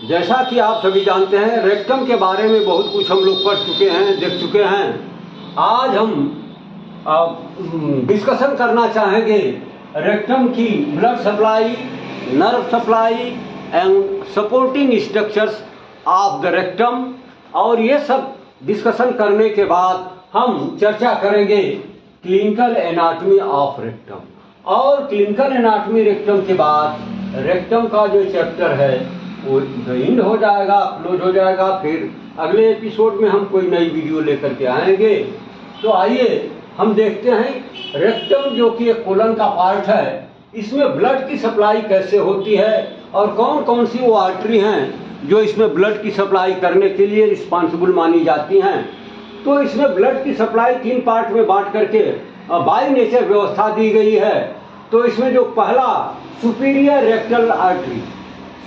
जैसा कि आप सभी जानते हैं, रेक्टम के बारे में बहुत कुछ हम लोग पढ़ चुके हैं, देख चुके हैं। आज हम डिस्कशन करना चाहेंगे रेक्टम की blood supply, nerve supply and supporting structures of the rectum. और ये सब डिस्कशन करने के बाद हम चर्चा करेंगे क्लिनिकल एनाटॉमी ऑफ रेक्टम। और क्लिनिकल एनाटॉमी रेक्टम के बाद रेक्टम का जो चैप्टर है वो एंड हो जाएगा, क्लोज हो जाएगा। फिर अगले एपिसोड में हम कोई नई वीडियो लेकर के आएंगे। तो आइए हम देखते हैं रेक्टम जो कि एक कोलन का पार्ट है, इसमें ब्लड की सप्लाई कैसे होती है और कौन कौन सी वो आर्टरी हैं जो इसमें ब्लड की सप्लाई करने के लिए रिस्पॉन्सिबल मानी जाती हैं। तो इसमें ब्लड की सप्लाई 3 पार्ट में बांट करके बाय नेचर व्यवस्था दी गई है। तो इसमें जो पहला superior rectal artery,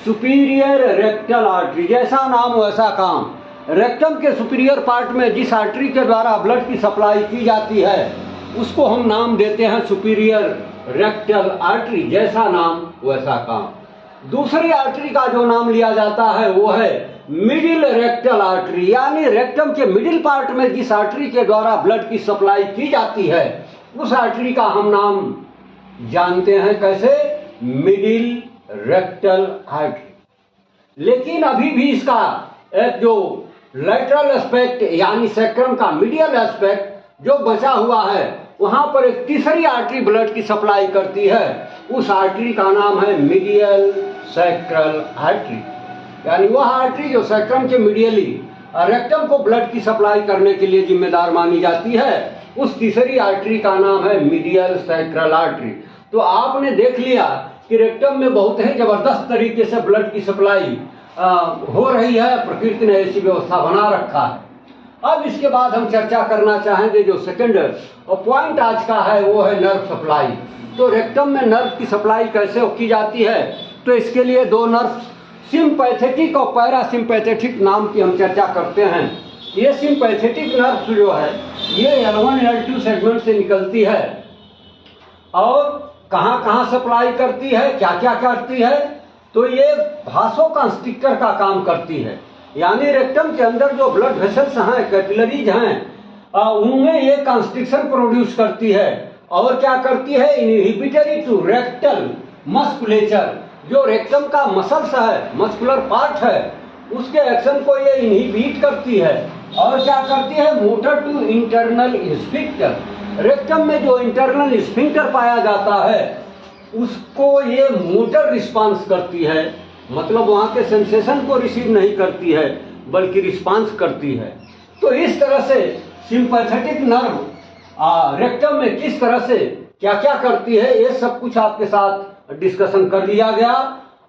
superior rectal artery, जैसा नाम वैसा काम। रेक्टम के सुपीरियर पार्ट में जिस आर्टरी के द्वारा ब्लड की सप्लाई की जाती है उसको हम नाम देते हैं सुपीरियर रेक्टल आर्टरी, जैसा नाम वैसा काम। दूसरी आर्टरी का जो नाम लिया जाता है वो है मिडिल रेक्टल आर्टरी, यानी रेक्टम के मिडिल पार्ट में जिस आर्टरी के द्वारा ब्लड की सप्लाई की जाती है उस आर्टरी का हम नाम जानते हैं कैसे, मिडिल रेक्टल आर्टरी। लेकिन अभी भी इसका एक जो लेटरल एस्पेक्ट यानी सैक्रम का मीडियल एस्पेक्ट जो बचा हुआ है, वहां पर एक तीसरी आर्टरी ब्लड की सप्लाई करती है। उस आर्टरी का नाम है मीडियल सैक्रल आर्टरी, यानी वह आर्टरी जो सैक्रम के मीडियली रेक्टम को ब्लड की सप्लाई करने के लिए जिम्मेदार मानी जाती है, उस तीसरी आर्टरी का नाम है मीडियल सैक्रल आर्टरी। तो आपने देख लिया कि रेक्टम में बहुत ही जबरदस्त तरीके से ब्लड की सप्लाई हो रही है, प्रकृति ने ऐसी व्यवस्था बना रखा है। अब इसके बाद हम चर्चा करना चाहेंगे जो सेकंड पॉइंट आज का है वो है नर्व सप्लाई। तो रेक्टम में नर्व की सप्लाई कैसे की जाती है, तो इसके लिए 2 नर्व सिंपैथेटिक और पैरासिम्पैथेटिक नाम की हम चर्चा करते हैं। ये सिंपैथेटिक नर्व जो है ये L1 L2 सेगमेंट से निकलती है और कहाँ कहाँ सप्लाई करती है, क्या क्या करती है, तो ये भासोकंस्ट्रिक्टर का काम करती है। यानी रेक्टम के अंदर जो ब्लड वेसल्स हैं, कैपिलरीज हैं, उनमें ये कंस्ट्रिक्शन प्रोड्यूस करती है। और क्या करती है, इनहिबिटरी टू रेक्टल मस्कुलेचर, जो रेक्टम का मसल्स है, मस्कुलर पार्ट है, उसके एक्शन को ये इनहिबिट करती है। और क्या करती है, motor to internal sphincter, rectum में जो इंटरनल स्फिंक्टर पाया जाता है उसको ये मोटर रिस्पांस करती है, मतलब वहाँ के सेंसेशन को रिसीव नहीं करती है बल्कि रिस्पांस करती है। तो इस तरह से सिंपैथेटिक नर्व रेक्टम में किस तरह से क्या क्या करती है ये सब कुछ आपके साथ डिस्कशन कर लिया गया।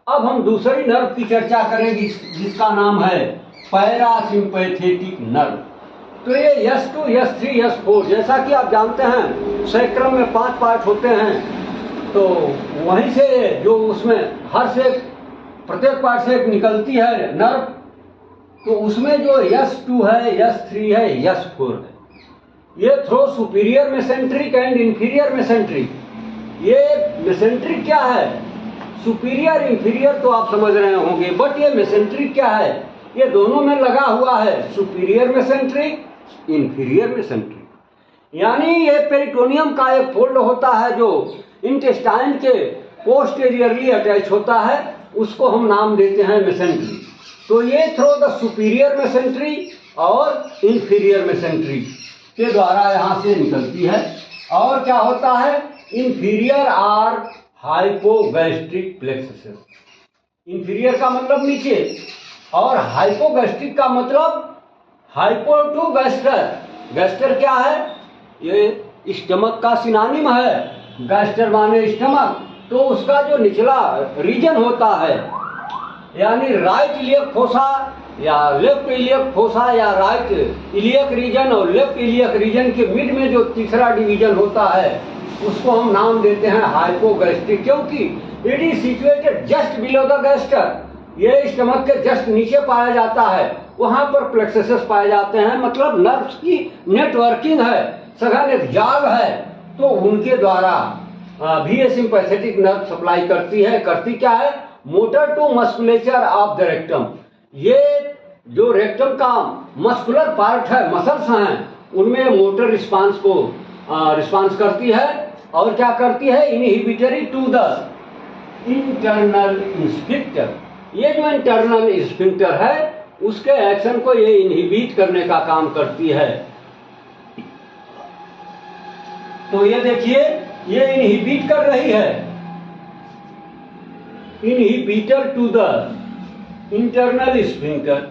अब हम दूसरी नर्व की चर्चा करेंगे जिसका नाम है पैरासिम्पैथेटिक नर्व। तो ये S2, S3, S4, जैसा कि आप जानते हैं सैक्रम में 5 पार्ट होते हैं। तो वहीं से जो उसमें हर से प्रत्येक पार्ट से एक निकलती है नर्व, तो उसमें जो S2 है, S3 है, S4 है, ये through superior mesenteric and inferior mesenteric. ये मेसेंट्रिक क्या है, सुपीरियर इंफीरियर तो आप समझ रहे होंगे, बट ये मेसेंट्रिक क्या है, ये दोनों में लगा हुआ है, सुपीरियर मेसेंट्रिक, इंफीरियर मेसेंट्रिक। यानी ये पेरिटोनियम का एक फोल्ड होता है जो इंटेस्टाइन के पोस्टेरियरली अटैच होता है, उसको हम नाम देते हैं मेसेंट्री। तो ये थ्रो द सुपीरियर मेसेंट्री और इंफीरियर मेसेंट्री के द्वारा यहाँ से निकलती है। और क्या होता है, inferior or hypogastric plexus, inferior का मतलब नीचे और हाइपोगैस्ट्रिक का मतलब हाइपो टू गैस्टर। गैस्टर क्या है, ये स्टमक का सिनोनिम है, गैस्टर माने स्टमक। तो उसका जो निचला रीजन होता है, यानी राइट इलियक फोसा या लेफ्ट इलियक फोसा या राइट इलियक रीजन और लेफ्ट इलियक रीजन के मिड में जो तीसरा डिवीजन होता है उसको हम नाम देते हैं हाइपोगैस्ट्रिक, क्योंकि it is situated just below the गैस्टर। ये स्टमक के जस्ट नीचे पाया जाता है, वहां पर प्लेक्सेस पाए जाते हैं, मतलब नर्व्स की नेटवर्किंग है, सघन एक जाल है। तो उनके द्वारा भी ये सिंपैथेटिक नर्व सप्लाई करती है। करती क्या है, motor to musculature of the rectum, ये जो रेक्टम का मस्कुलर पार्ट है, मसल्स हैं, उनमें मोटर रिस्पांस करती है और क्या करती है, inhibitory to the internal sphincter. ये जो इंटरनल स्फिंक्टर है उसके एक्शन को ये इनहिबिट करने का काम करती है। तो ये देखिए, ये इनहिबिट कर रही है, inhibitor to the internal sphincter.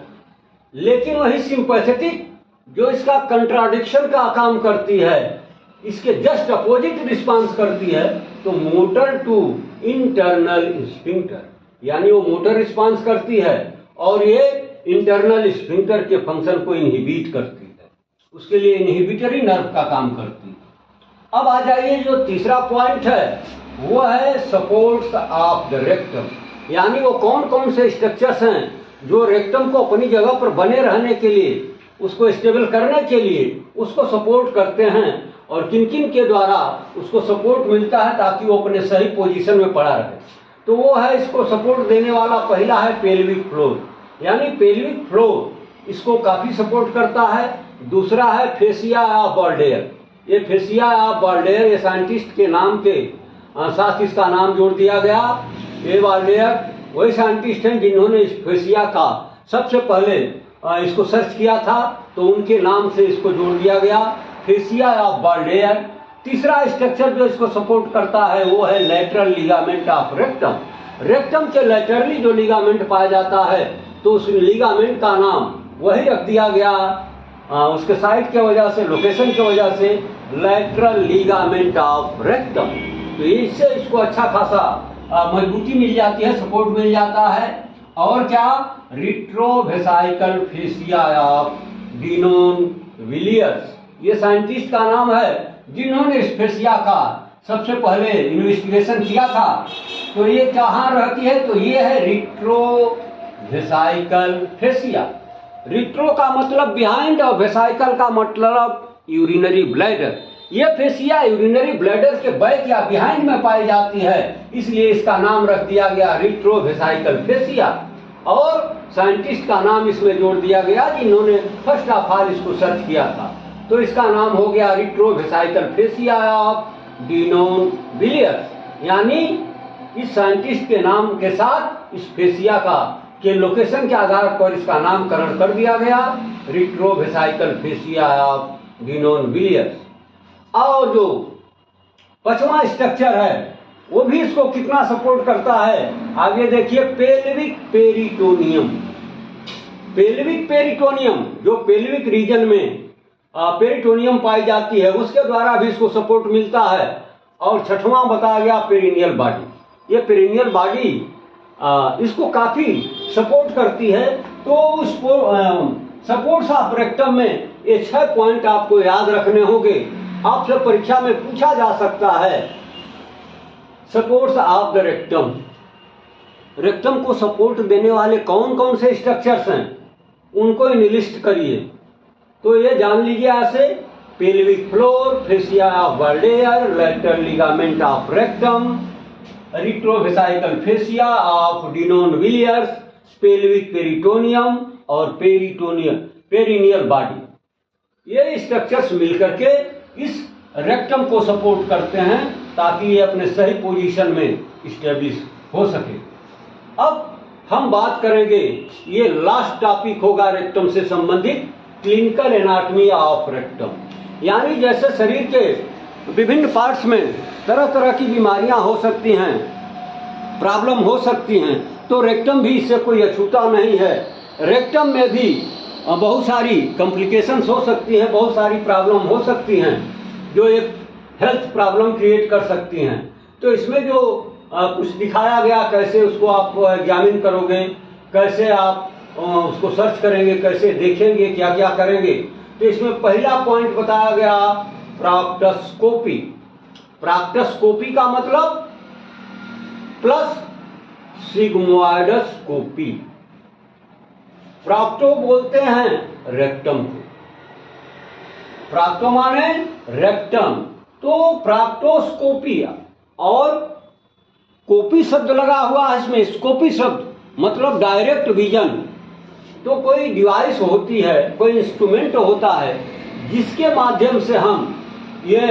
लेकिन वही सिंपैथेटिक जो इसका कंट्राडिक्शन का काम करती है, इसके जस्ट अपोजिट रिस्पांस करती है। तो मोटर टू इंटरनल स्फिंक्टर, यानी वो मोटर रिस्पांस करती है और ये इंटरनल स्फिंक्टर के फंक्शन को इनहिबिट करती है, उसके लिए इनहिबिटरी नर्व का काम करती है। अब आ जाइए, जो तीसरा पॉइंट है वो है सपोर्ट्स ऑफ द रेक्टम, यानी वो कौन कौन से स्ट्रक्चर्स हैं जो रेक्टम को अपनी जगह पर बने रहने के लिए, उसको स्टेबल करने के लिए उसको सपोर्ट करते हैं, और किन किन के द्वारा उसको सपोर्ट मिलता है ताकि वो अपने सही पोजीशन में पड़ा रहे। तो वो है, इसको सपोर्ट देने वाला पहला है पेल्विक फ्लोर, यानी पेल्विक फ्लोर इसको काफी सपोर्ट करता है। दूसरा है फेसिया ऑफ बाल्डेयर, ये फेसिया ऑफ बाल्डेयर ये साइंटिस्ट के नाम के साथ इसका नाम जोड़ दिया गया। ये बाल्डेयर वही साइंटिस्ट हैं जिन्होंने इस फेसिया का सबसे पहले इसको सर्च किया था, तो उनके नाम से इसको जोड़ दिया गया, फेसिया ऑफ बाल्डेयर। तीसरा स्ट्रक्चर जो इसको सपोर्ट करता है वो है lateral ligament of rectum. Rectum के लैटरली जो लिगामेंट पाया जाता है, तो उस लिगामेंट का नाम वही रख दिया गया उसके साइड के वजह से, लोकेशन की वजह से, लैटरल लिगामेंट ऑफ रेक्टम। तो इससे इसको अच्छा खासा मजबूती मिल जाती है, सपोर्ट मिल जाता है। और क्या, रिट्रोवेसाइकल फेसिया ऑफ डिनोन विलियर्स, ये साइंटिस्ट का नाम है जिन्होंने इस फेसिया का सबसे पहले इन्वेस्टिगेशन किया था। तो ये कहाँ रहती है, तो ये है रिट्रोवेसाइकल फेसिया। रिट्रो का मतलब बिहाइंड और वेसाइकल का मतलब यूरिनरी ब्लैडर। ये फेसिया यूरिनरी ब्लैडर के बैक या बिहाइंड में पाई जाती है, इसलिए इसका नाम रख दिया गया रिट्रोवेसाइकल फेसिया। और साइंटिस्ट का नाम इसमें जोड़ दिया गया जिन्होंने फर्स्ट ऑफ ऑल इसको सर्च किया था, तो इसका नाम हो गया रिट्रोवेसाइकल फेसिया ऑफ डिनोन विलियर्स। यानी इस साइंटिस्ट के नाम के साथ इस फेसिया का के लोकेशन के आधार पर इसका नामकरण कर दिया गया, रिट्रोवेसाइकल फेसिया ऑफ डिनोन विलियर्स। और जो पांचवा स्ट्रक्चर है वो भी इसको कितना सपोर्ट करता है, आगे देखिए, पेल्विक पेरिटोनियम। पेल्विक पेरिटोनियम जो पेल्विक रीजन में पेरिटोनियम पाई जाती है, उसके द्वारा भी इसको सपोर्ट मिलता है। और छठवां बताया गया पेरिनियल बॉडी। ये पेरिनियल बॉडी इसको काफी सपोर्ट करती है। तो उसको सपोर्ट्स ऑफ रेक्टम में ये 6 पॉइंट आपको याद रखने होंगे, आपसे परीक्षा में पूछा जा सकता है। Supports of the rectum, rectum को सपोर्ट देने वाले कौन कौन से स्ट्रक्चर्स हैं उनको लिस्ट करिए। तो ये जान लीजिए ऐसे, pelvic floor, fascia of Waldeyer, lateral ligament of rectum, retrovesical fascia of Denonvilliers, pelvic peritoneum और पेरिनियल बॉडी। ये स्ट्रक्चर्स मिलकर के इस रेक्टम को सपोर्ट करते हैं ताकि ये अपने सही पोजीशन में स्टेब्लिश हो सके। अब हम बात करेंगे, ये लास्ट टॉपिक होगा रेक्टम से संबंधित, क्लिनिकल एनाटॉमी ऑफ रेक्टम। यानी जैसे शरीर के विभिन्न पार्ट्स में तरह तरह की बीमारियां हो सकती हैं, प्रॉब्लम हो सकती हैं, तो रेक्टम भी इससे कोई अछूता नहीं है। रेक्टम में भी बहुत सारी कॉम्प्लिकेशंस हो सकती हैं, बहुत सारी प्रॉब्लम हो सकती हैं जो एक हेल्थ प्रॉब्लम क्रिएट कर सकती हैं। तो इसमें जो कुछ दिखाया गया, कैसे उसको आप एग्जामिन करोगे, कैसे आप उसको सर्च करेंगे, कैसे देखेंगे, क्या क्या करेंगे। तो इसमें पहला पॉइंट बताया गया प्रॉक्टोस्कोपी। प्रॉक्टोस्कोपी का मतलब प्लस सिग्मोइडोस्कोपी। प्रॉक्टो बोलते हैं रेक्टम को, प्रॉक्टो माने रेक्टम, तो प्रॉक्टोस्कोपी। और कोपी शब्द लगा हुआ है इसमें, स्कोपी शब्द मतलब डायरेक्ट विजन। तो कोई डिवाइस होती है, कोई इंस्ट्रूमेंट होता है जिसके माध्यम से हम ये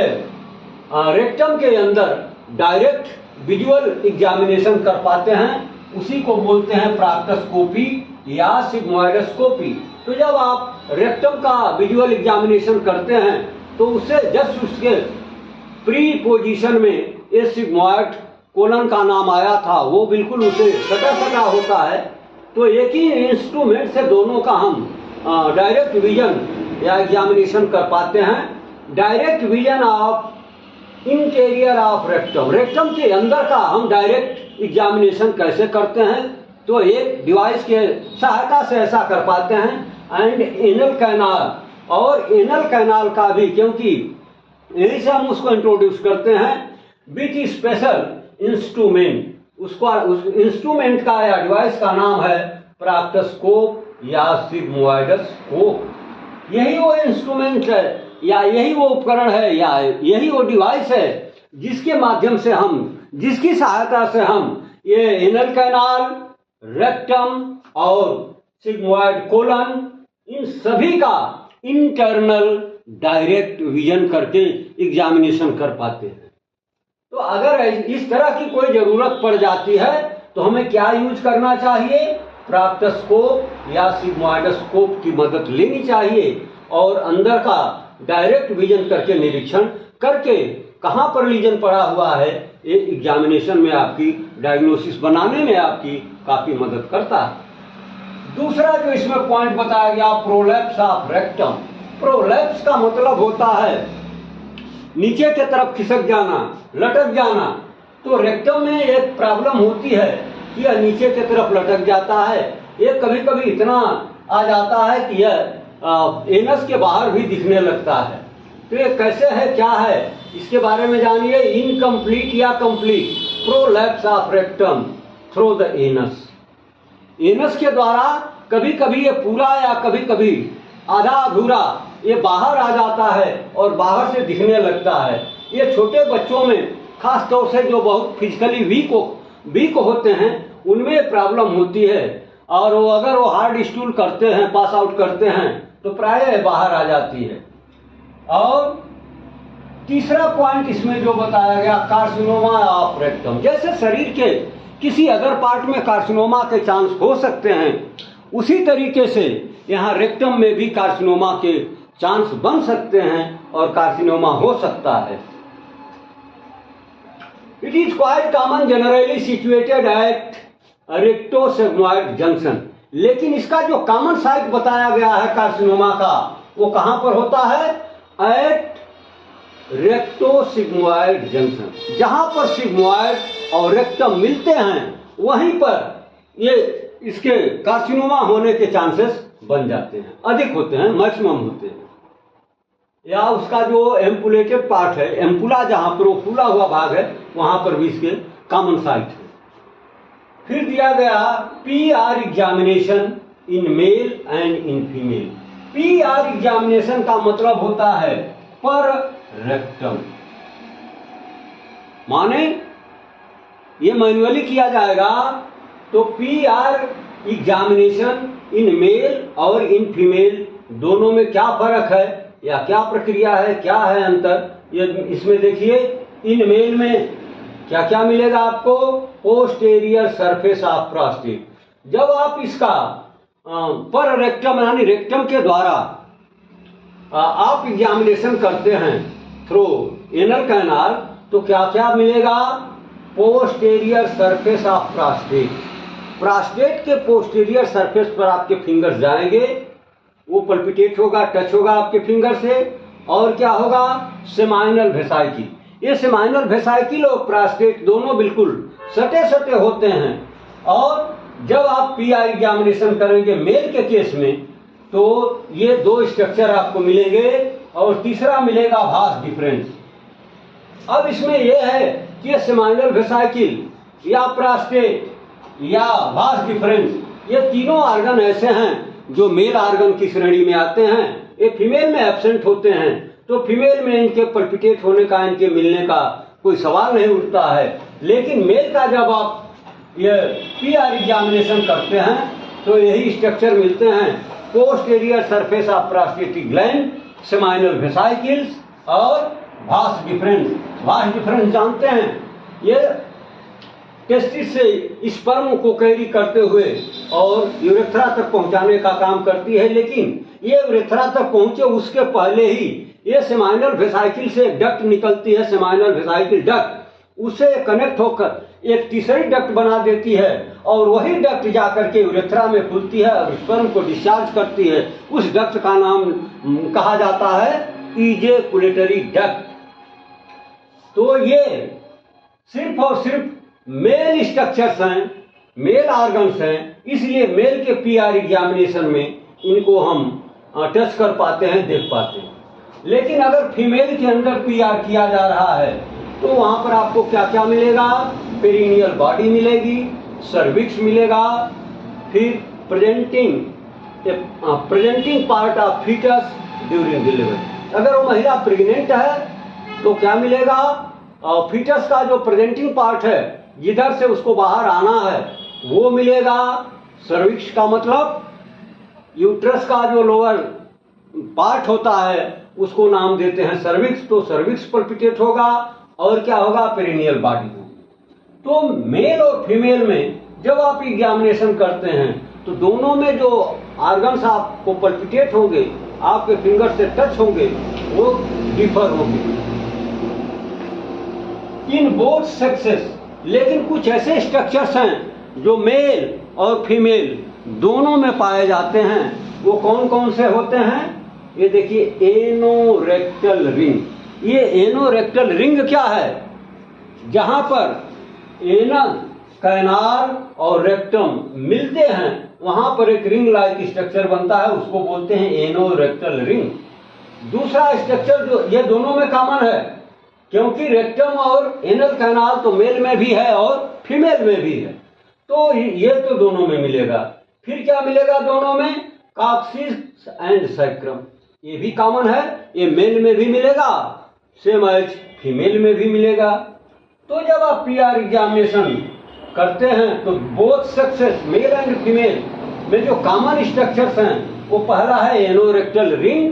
रेक्टम के अंदर डायरेक्ट विजुअल एग्जामिनेशन कर पाते हैं, उसी को बोलते हैं प्राक्टोस्कोपी या सिग्मोइडोस्कोपी। तो जब आप रेक्टम का विजुअल एग्जामिनेशन करते हैं तो उससे जस्ट उसके प्री पोजीशन में ये सिग्मोइड कोलन का नाम आया था, वो बिल्कुल उसे सटा सटा होता है। तो एक ही इंस्ट्रूमेंट से दोनों का हम डायरेक्ट विजन या एग्जामिनेशन कर पाते हैं। Direct vision of interior of rectum, rectum के अंदर का हम डायरेक्ट एग्जामिनेशन कैसे करते हैं, तो एक डिवाइस के सहायता से ऐसा कर पाते हैं। एंड एनल कैनाल, और एनल कैनाल का भी, क्योंकि यही से हम उसको इंट्रोड्यूस करते हैं विच स्पेशल इंस्ट्रूमेंट, उसको उस इंस्ट्रूमेंट का या डिवाइस का नाम है प्राक्टोस्कोप या सिग्मोइडोस्कोप। यही वो इंस्ट्रूमेंट है या यही वो उपकरण है या यही वो डिवाइस है जिसके माध्यम से हम, जिसकी सहायता से हम ये एनल कैनाल, रेक्टम और सिग्मोइड कोलन, इन सभी का इंटरनल डायरेक्ट विजन करके एग्जामिनेशन कर पाते हैं। तो अगर इस तरह की कोई जरूरत पड़ जाती है तो हमें क्या यूज करना चाहिए, प्राक्टोस्कोप या सिग्मोइडोस्कोप की मदद लेनी चाहिए और अंदर का डायरेक्ट विजन करके निरीक्षण करके कहाँ पर लीजन पड़ा हुआ है, ये एग्जामिनेशन में आपकी डायग्नोसिस बनाने में आपकी काफी मदद करता है। दूसरा जो इसमें पॉइंट बताया गया, प्रोलैप्स ऑफ रेक्टम। प्रोलैप्स का मतलब होता है नीचे की तरफ खिसक जाना, लटक जाना। तो रेक्टम में एक प्रॉब्लम होती है कि यह नीचे की तरफ लटक जाता है, ये कभी कभी इतना आ जाता है कि यह एनस के बाहर भी दिखने लगता है। तो ये कैसे है, क्या है, इसके बारे में जानिए। इनकम्प्लीट या complete prolapse of rectum through the anus. Anus के द्वारा कभी कभी ये पूरा या कभी कभी आधा अधूरा ये बाहर आ जाता है और बाहर से दिखने लगता है। ये छोटे बच्चों में खास तौर से जो बहुत फिजिकली वीक होते हैं उनमें प्रॉब्लम होती है, और वो अगर वो हार्ड स्टूल करते हैं, पास आउट करते हैं तो प्रायः बाहर आ जाती है। और तीसरा पॉइंट इसमें जो बताया गया, कार्सिनोमा ऑफ रेक्टम। जैसे शरीर के किसी अदर पार्ट में कार्सिनोमा के चांस हो सकते हैं, उसी तरीके से यहाँ रेक्टम में भी कार्सिनोमा के चांस बन सकते हैं और कार्सिनोमा हो सकता है। It is quite common generally situated at rectosigmoid junction. लेकिन इसका जो कॉमन साइट बताया गया है कार्सिनोमा का, वो कहां पर होता है, एट रेक्टोसिग्मोइड जंक्शन। जहां पर सिग्मोइड और रेक्टम मिलते हैं वहीं पर ये इसके कार्सिनोमा होने के चांसेस बन जाते हैं, अधिक होते हैं, मैक्सिमम होते हैं। या उसका जो एम्पुलेटेड पार्ट है, एम्पुला जहां पर वो फूला हुआ भाग है, वहां पर भी इसके कॉमन साइट है। फिर दिया गया PR examination in male and in female. PR examination का मतलब होता है पर रेक्टम, माने ये मैन्युअली किया जाएगा। तो पीआर एग्जामिनेशन इन मेल और इन फीमेल दोनों में क्या फर्क है या क्या प्रक्रिया है, क्या है अंतर, ये इसमें देखिए। इन मेल में क्या क्या मिलेगा आपको, पोस्टेरियर सरफेस ऑफ प्रोस्टेट। जब आप इसका पर रेक्टम यानी रेक्टम के द्वारा आप एग्जामिनेशन करते हैं थ्रू एनल कैनाल, तो क्या क्या मिलेगा, posterior surface of prostate. Prostate के पोस्टेरियर सरफेस पर आपके फिंगर्स जाएंगे, वो पल्पिटेट होगा, टच होगा आपके फिंगर से। और क्या होगा, सेमाइनल वेसाइकिल। ये सेमाइनल वेसाइकिल और प्रोस्टेट दोनों बिल्कुल सटे सटे होते हैं। और जब आप पीआर एग्जामिनेशन करेंगे मेल के केस में, तो ये दो स्ट्रक्चर आपको मिलेंगे और तीसरा मिलेगा भास डिफरेंस। अब इसमें यह है कि ये सेमाइनल वेसाइकिल या प्रोस्टेट या भास डिफरेंस, ये तीनों ऑर्गन ऐसे हैं जो मेल ऑर्गन की श्रेणी में आते हैं, ये फीमेल में एब्सेंट होते हैं। तो फीमेल में इनके पल्पिटेट होने का, इनके मिलने का कोई सवाल नहीं उठता है। लेकिन मेल का जब आप ये पीआर एग्जामिनेशन करते हैं तो यही स्ट्रक्चर मिलते हैं posterior surface of prostatic gland, seminal vesicles और वास डिफरेंस। वास डिफरेंस जानते हैं, ये टेस्टिस से स्पर्म को कैरी करते हुए और यूरेथ्रा तक पहुंचाने का काम करती है, लेकिन ये यूरेथ्रा तक पहुंचे उसके पहले ही ये सेमाइनल वेसिकल से डक्ट निकलती है, सेमाइनल वेसिकल डक्ट, उसे कनेक्ट होकर एक तीसरी डक्ट बना देती है और वही डक्ट जाकर के यूरेथ्रा में खुलती है और स्पर्म को डिस्चार्ज करती है। उस डक्ट का नाम कहा जाता है इजैकुलेटरी डक्ट। तो ये सिर्फ और सिर्फ मेल स्ट्रक्चर्स हैं, मेल ऑर्गन्स हैं, इसलिए मेल के पीआर एग्जामिनेशन में इनको हम टच कर पाते हैं, देख पाते हैं। लेकिन अगर फीमेल के अंदर पीआर किया जा रहा है तो वहां पर आपको क्या क्या मिलेगा? पेरिनियल बॉडी मिलेगी, सर्विक्स मिलेगा, फिर presenting part of foetus during delivery. अगर वो महिला प्रेग्नेंट है तो क्या मिलेगा? फीटस का जो प्रेजेंटिंग पार्ट है जिधर से उसको बाहर आना है वो मिलेगा। सर्विक्स का मतलब यूट्रस का जो लोअर पार्ट होता है उसको नाम देते हैं सर्विक्स, तो सर्विक्स पल्पिटेट होगा और क्या होगा? पेरिनियल बॉडी होगी। तो मेल और फीमेल में जब आप एग्जामिनेशन करते हैं तो दोनों में जो ऑर्गन्स आपको पल्पिटेट होंगे, आपके फिंगर से टच होंगे, वो डिफर होंगे इन बोथ सेक्सेस। लेकिन कुछ ऐसे स्ट्रक्चर्स हैं जो मेल और फीमेल दोनों में पाए जाते हैं। वो कौन कौन से होते हैं? ये देखिए, एनोरेक्टल रिंग। ये एनोरेक्टल रिंग क्या है? जहां पर एनल कैनाल और रेक्टम मिलते हैं वहां पर एक रिंग लाइक स्ट्रक्चर बनता है, उसको बोलते हैं एनोरेक्टल रिंग। दूसरा स्ट्रक्चर जो ये दोनों में कॉमन है, क्योंकि रेक्टम और एनल कैनाल तो मेल में भी है और फीमेल में भी है, तो ये तो दोनों में मिलेगा। फिर क्या मिलेगा दोनों में? कॉक्सिस एंड सैक्रम, ये भी कॉमन है, ये मेल में भी मिलेगा, सेम एज फीमेल में भी मिलेगा। तो जब आप पीआर एग्जामिनेशन करते हैं तो both sexes male and female में जो कॉमन स्ट्रक्चर्स हैं वो पहला है एनोरेक्टल रिंग,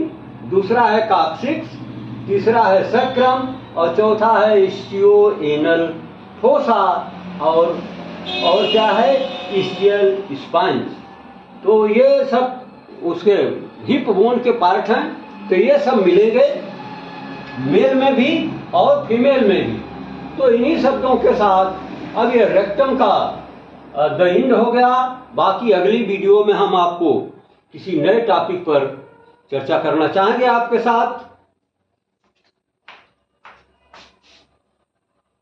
दूसरा है कॉक्सिक्स, तीसरा है सैक्रम और चौथा है इस्टियोएनल फोसा और क्या है? इस्टियल स्पाइंस। तो ये सब उसके हिप बोन के पार्ट हैं, तो ये सब मिलेंगे मेल में भी और फीमेल में भी। तो इन्हीं शब्दों के साथ अब ये रेक्टम का द एंड हो गया। बाकी अगली वीडियो में हम आपको किसी नए टॉपिक पर चर्चा करना चाहेंगे आपके साथ।